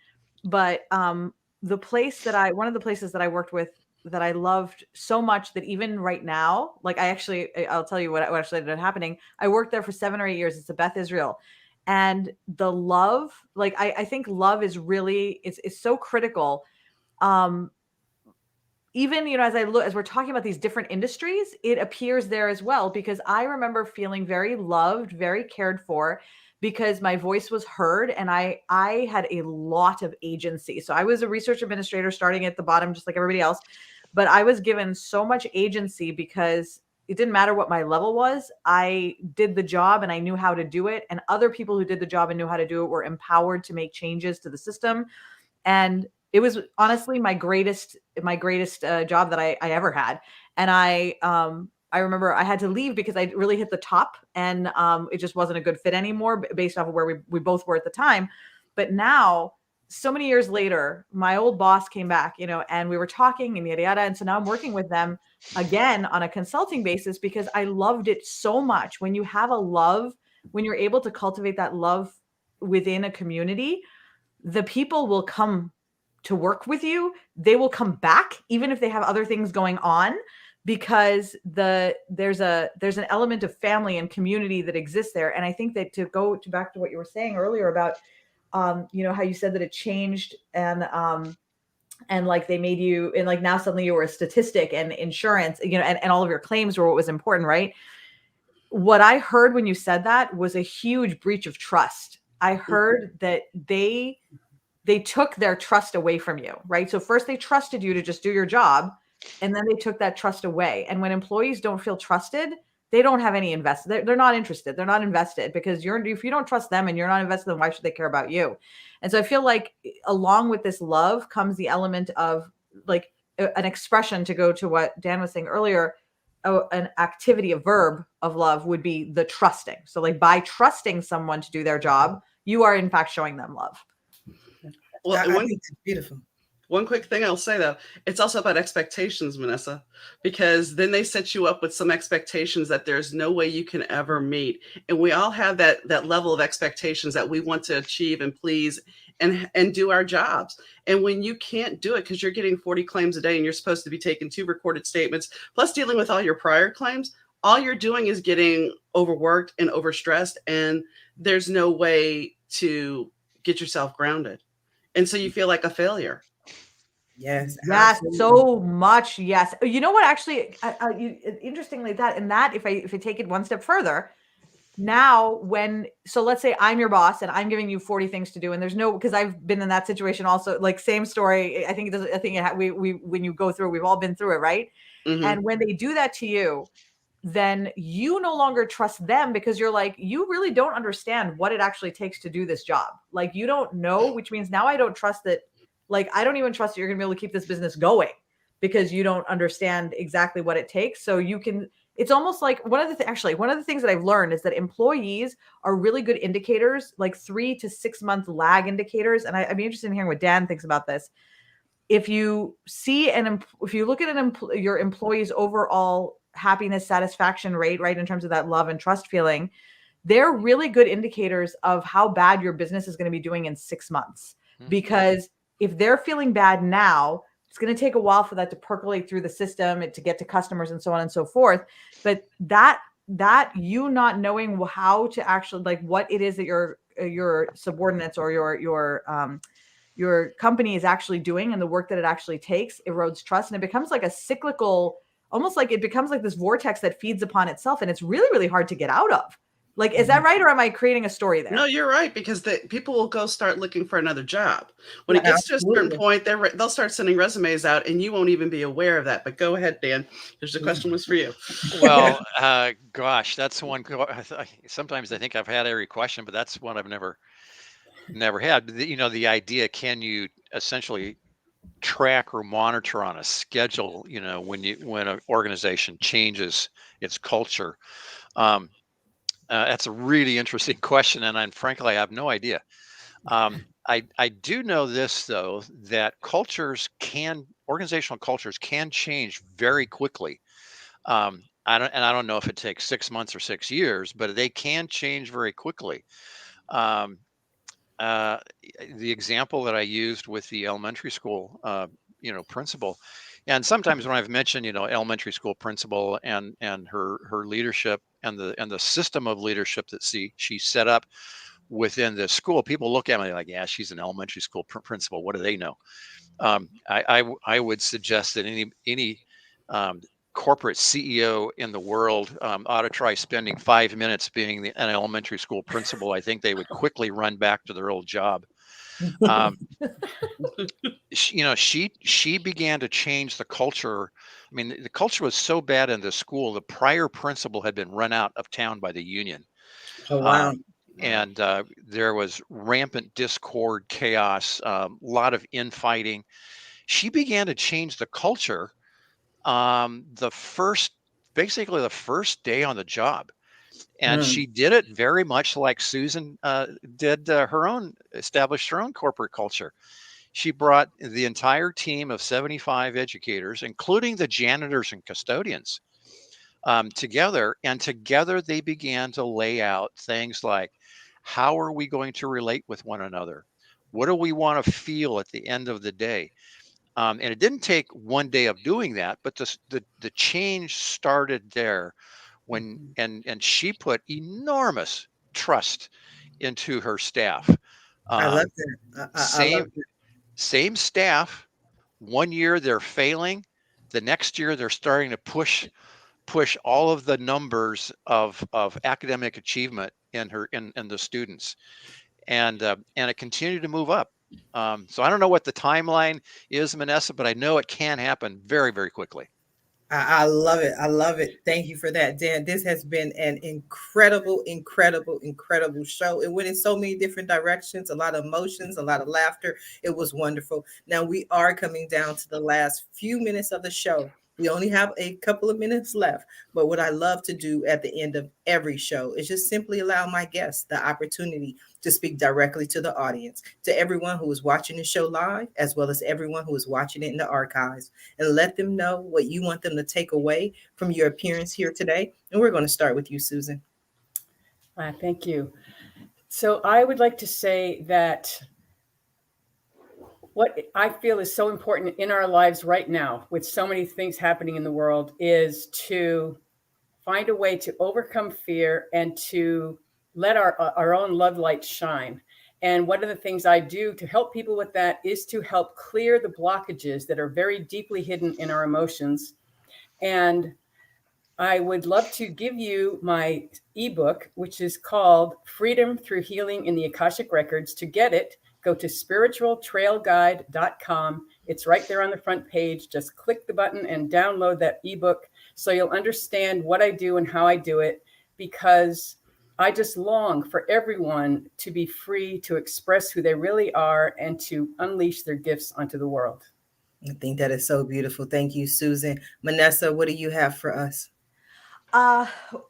But one of the places that I worked with that I loved so much that even right now, like I'll tell you what actually ended up happening. I worked there for 7 or 8 years. It's a Beth Israel. And the love, like I think love is really, it's so critical. Even, as we're talking about these different industries, it appears there as well, because I remember feeling very loved, very cared for, because my voice was heard and I had a lot of agency. So I was a research administrator starting at the bottom, just like everybody else, but I was given so much agency because it didn't matter what my level was. I did the job and I knew how to do it. And other people who did the job and knew how to do it were empowered to make changes to the system. And it was honestly my greatest job that I ever had. And I remember I had to leave because I really hit the top and it just wasn't a good fit anymore based off of where we both were at the time. But now, so many years later, my old boss came back, and we were talking and yada, yada. And so now I'm working with them again on a consulting basis because I loved it so much. When you have a love, when you're able to cultivate that love within a community, the people will come to work with you. They will come back even if they have other things going on, because there's an element of family and community that exists there. And I think that to go back to what you were saying earlier about how you said that it changed, and like they made you, and like now suddenly you were a statistic, and insurance, and all of your claims were what was important, right? What I heard when you said that was a huge breach of trust. I heard that they took their trust away from you, right? So first they trusted you to just do your job, and then they took that trust away. And when employees don't feel trusted, they don't have any they're not interested. They're not invested, because if you don't trust them and you're not invested, then why should they care about you? And so I feel like along with this love comes the element of like an expression, to go to what Dan was saying earlier, an activity, a verb of love would be the trusting. So like by trusting someone to do their job, you are in fact showing them love. Well, I think it's beautiful. One quick thing I'll say, though, it's also about expectations, Minessa, because then they set you up with some expectations that there's no way you can ever meet. And we all have that level of expectations that we want to achieve and please and do our jobs. And when you can't do it because you're getting 40 claims a day and you're supposed to be taking 2 recorded statements, plus dealing with all your prior claims, all you're doing is getting overworked and overstressed. And there's no way to get yourself grounded. And so you feel like a failure. Yes. So much. Yes. You know what? Actually, interestingly, if I take it one step further, now so let's say I'm your boss and I'm giving you 40 things to do, and because I've been in that situation also. Like same story. I think when you go through, we've all been through it, right? Mm-hmm. And when they do that to you, then you no longer trust them, because you're like, you really don't understand what it actually takes to do this job. Like you don't know, which means now I don't trust that. Like, I don't even trust that you're going to be able to keep this business going, because you don't understand exactly what it takes. So it's almost like one of the things that I've learned is that employees are really good indicators, like 3 to 6 month lag indicators. And I'd be interested in hearing what Dan thinks about this. If you look at your employees' overall happiness, satisfaction rate, right, in terms of that love and trust feeling, they're really good indicators of how bad your business is going to be doing in 6 months. Because if they're feeling bad now, it's going to take a while for that to percolate through the system and to get to customers and so on and so forth. But that you not knowing how to actually, like, what it is that your subordinates or your company is actually doing and the work that it actually takes erodes trust. And it becomes like a cyclical, almost like it becomes like this vortex that feeds upon itself. And it's really, really hard to get out of. Like, is that right? Or am I creating a story there? No, you're right, because people will go start looking for another job. When it gets to a certain point, they'll start sending resumes out, and you won't even be aware of that. But go ahead, Dan. There's the question was for you. Well, gosh, that's one. Sometimes I think I've had every question, but that's one I've never had. The idea, can you essentially track or monitor on a schedule, when an organization changes its culture? That's a really interesting question, and frankly, I have no idea. I do know this, though, that organizational cultures can change very quickly. I don't know if it takes 6 months or 6 years, but they can change very quickly. The example that I used with the elementary school, principal. And sometimes when I've mentioned, elementary school principal and her leadership and the system of leadership that she set up within the school, people look at me like, yeah, she's an elementary school principal. What do they know? I would suggest that any corporate CEO in the world ought to try spending 5 minutes being an elementary school principal. I think they would quickly run back to their old job. She began to change the culture. I mean, the culture was so bad in the school, the prior principal had been run out of town by the union. Oh, wow. And there was rampant discord, chaos, a lot of infighting. She began to change the culture the first day on the job. And she did it very much like Susan did established her own corporate culture. She brought the entire team of 75 educators, including the janitors and custodians, together. And together they began to lay out things like How are we going to relate with one another? What do we want to feel at the end of the day? And it didn't take one day of doing that, but the change started there when and she put enormous trust into her staff. I love Um, that. I love same same staff. One year they're failing. The next year they're starting to push all of the numbers of academic achievement in the students, and it continued to move up. So I don't know what the timeline is, Minessa, but I know it can happen very, very quickly. I love it. I love it. Thank you for that, Dan. This has been an incredible, incredible, incredible show. It went in so many different directions, a lot of emotions, a lot of laughter. It was wonderful. Now we are coming down to the last few minutes of the show. We only have a couple of minutes left. But what I love to do at the end of every show is just simply allow my guests the opportunity to speak directly to the audience, to everyone who is watching the show live, as well as everyone who is watching it in the archives, and let them know what you want them to take away from your appearance here today. And we're going to start with you, Susan. Thank you. So I would like to say that what I feel is so important in our lives right now, with so many things happening in the world, is to find a way to overcome fear and to let our own love light shine. And one of the things I do to help people with that is to help clear the blockages that are very deeply hidden in our emotions. And I would love to give you my ebook, which is called Freedom Through Healing in the Akashic Records. To get it, go to spiritualtrailguide.com. It's right there on the front page. Just click the button and download that ebook so you'll understand what I do and how I do it, because I just long for everyone to be free to express who they really are and to unleash their gifts onto the world. I think that is so beautiful. Thank you, Susan. Minessa, what do you have for us?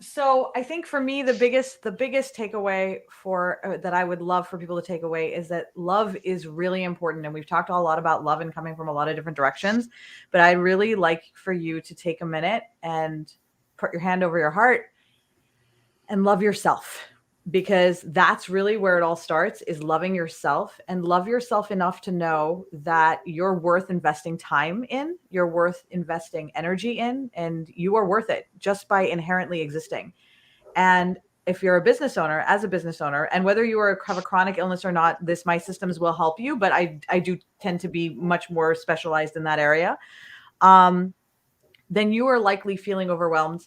So I think for me, the biggest takeaway for that I would love for people to take away is that love is really important. And we've talked a lot about love and coming from a lot of different directions, but I'd really like for you to take a minute and put your hand over your heart and love yourself, because that's really where it all starts, is loving yourself, and love yourself enough to know that you're worth investing time in, you're worth investing energy in, and you are worth it just by inherently existing. And if you're a business owner, as a business owner, and whether you have a chronic illness or not, my systems will help you, but I do tend to be much more specialized in that area. Then you are likely feeling overwhelmed.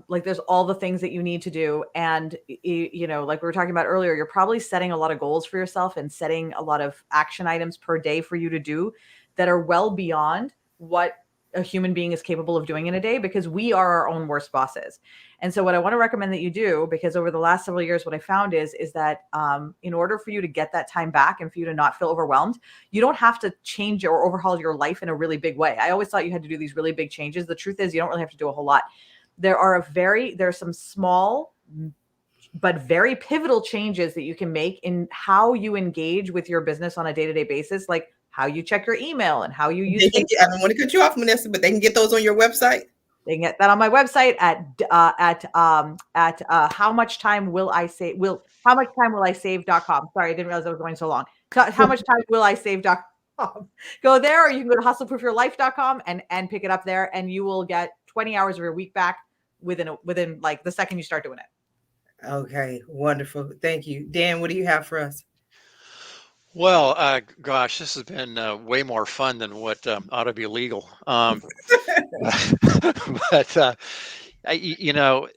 Like there's all the things that you need to do. And, you know, like we were talking about earlier, you're probably setting a lot of goals for yourself and setting a lot of action items per day for you to do that are well beyond what a human being is capable of doing in a day, because we are our own worst bosses. And so what I want to recommend that you do, because over the last several years, what I found is that in order for you to get that time back and for you to not feel overwhelmed, you don't have to change or overhaul your life in a really big way. I always thought you had to do these really big changes. The truth is you don't really have to do a whole lot. There are some small but very pivotal changes that you can make in how you engage with your business on a day-to-day basis, like how you check your email and how you use I don't want to cut you off, Minessa, but they can get those on your website. They can get that on my website at howmuchtime will I save.com. Sorry, I didn't realize I was going so long. Howmuchtime-will-I-save.com. Go there, or you can go to hustleproofyourlife.com and pick it up there, and you will get 20 hours of your week back within like the second you start doing it. Okay, wonderful. Thank you. Dan, what do you have for us? Well, gosh, this has been way more fun than what ought to be legal. But you know,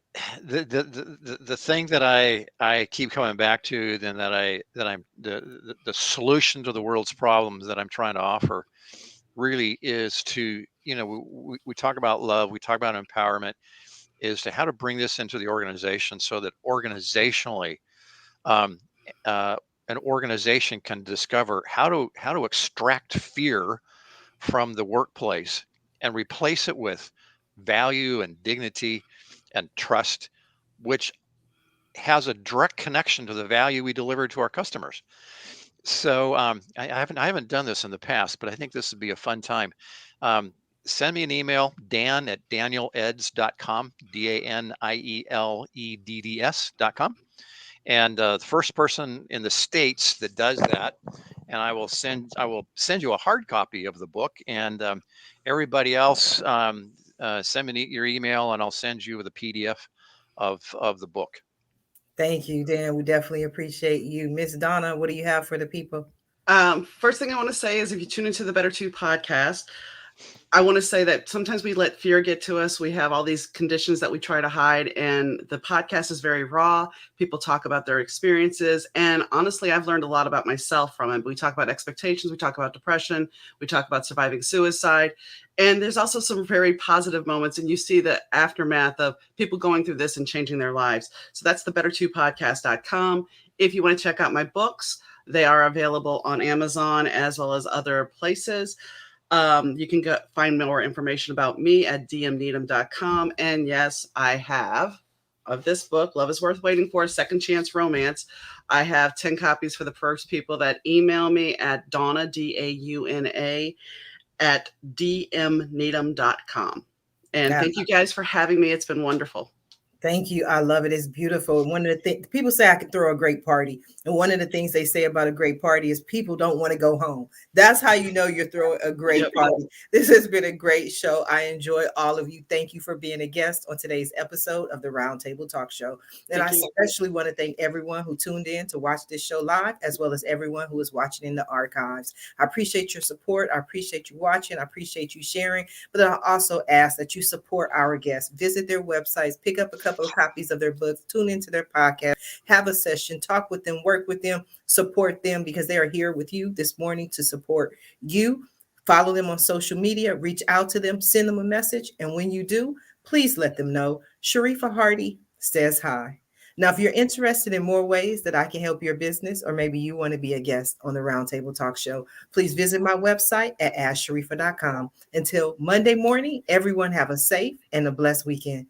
the thing that I keep coming back to, then the solution to the world's problems that I'm trying to offer really is to, you know, we talk about love, we talk about empowerment, is to how to bring this into the organization so that organizationally, an organization can discover how to extract fear from the workplace and replace it with value and dignity and trust, which has a direct connection to the value we deliver to our customers. So I haven't done this in the past, but I think this would be a fun time. Send me an email, dan@danieledds.com, DANIELEDDS.com. And the first person in the States that does that, and I will send you a hard copy of the book, and everybody else, send me your email and I'll send you the PDF of the book. Thank you, Dan. We definitely appreciate you. Miss Donna, what do you have for the people? First thing I want to say is if you tune into the Better Two podcast, I want to say that sometimes we let fear get to us. We have all these conditions that we try to hide, and the podcast is very raw. People talk about their experiences, and honestly, I've learned a lot about myself from it. We talk about expectations, we talk about depression, we talk about surviving suicide, and there's also some very positive moments, and you see the aftermath of people going through this and changing their lives. So that's the better2podcast.com. If you want to check out my books, they are available on Amazon as well as other places. You can find more information about me at dmneedham.com. And yes, I have of this book, Love is Worth Waiting For, Second Chance Romance. I have 10 copies for the first people that email me at Donna, DAUNA, at dmneedham.com. And thank you guys for having me. It's been wonderful. Thank you. I love it. It's beautiful. And one of the things people say, I can throw a great party. And one of the things they say about a great party is people don't want to go home. That's how you know you're throwing a great party. This has been a great show. I enjoy all of you. Thank you for being a guest on today's episode of the Roundtable Talk Show. And I especially want to thank everyone who tuned in to watch this show live, as well as everyone who is watching in the archives. I appreciate your support. I appreciate you watching. I appreciate you sharing. But I also ask that you support our guests. Visit their websites, pick up a couple of copies of their books, tune into their podcast, have a session, talk with them, work with them, support them, because they are here with you this morning to support you. Follow them on social media, reach out to them, send them a message. And when you do, please let them know Sharifah Hardie says hi. Now, if you're interested in more ways that I can help your business, or maybe you want to be a guest on the Roundtable Talk Show, please visit my website at AskSharifah.com. Until Monday morning, everyone have a safe and a blessed weekend.